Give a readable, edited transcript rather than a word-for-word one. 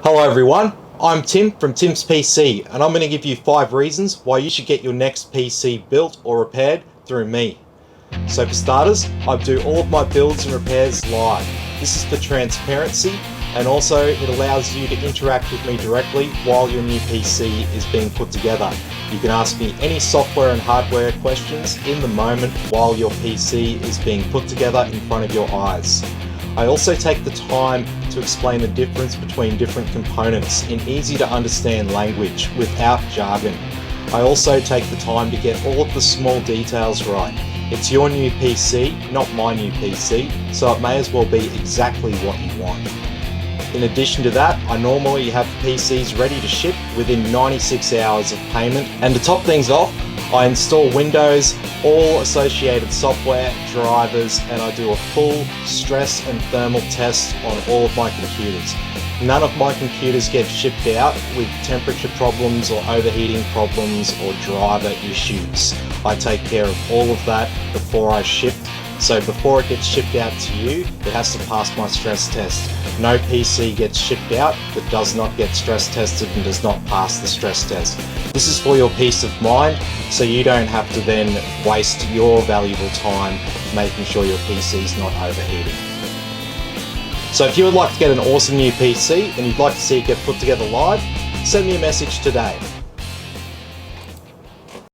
Hello everyone, I'm Tim from Tim's PC, and I'm going to give you 5 reasons why you should get your next PC built or repaired through me. So for starters, I do all of my builds and repairs live. This is for transparency, and also it allows you to interact with me directly while your new PC is being put together. You can ask me any software and hardware questions in the moment while your PC is being put together in front of your eyes. I also take the time to explain the difference between different components in easy to understand language without jargon. I also take the time to get all of the small details right. It's your new PC, not my new PC, so it may as well be exactly what you want. In addition to that, I normally have PCs ready to ship within 96 hours of payment, and to top things off, I install Windows, all associated software, drivers, and I do a full stress and thermal test on all of my computers. None of my computers get shipped out with temperature problems or overheating problems or driver issues. I take care of all of that before I ship. So before it gets shipped out to you, it has to pass my stress test. No PC gets shipped out that does not get stress tested and does not pass the stress test. This is for your peace of mind, so you don't have to then waste your valuable time making sure your PC is not overheating. So if you would like to get an awesome new PC and you'd like to see it get put together live, send me a message today.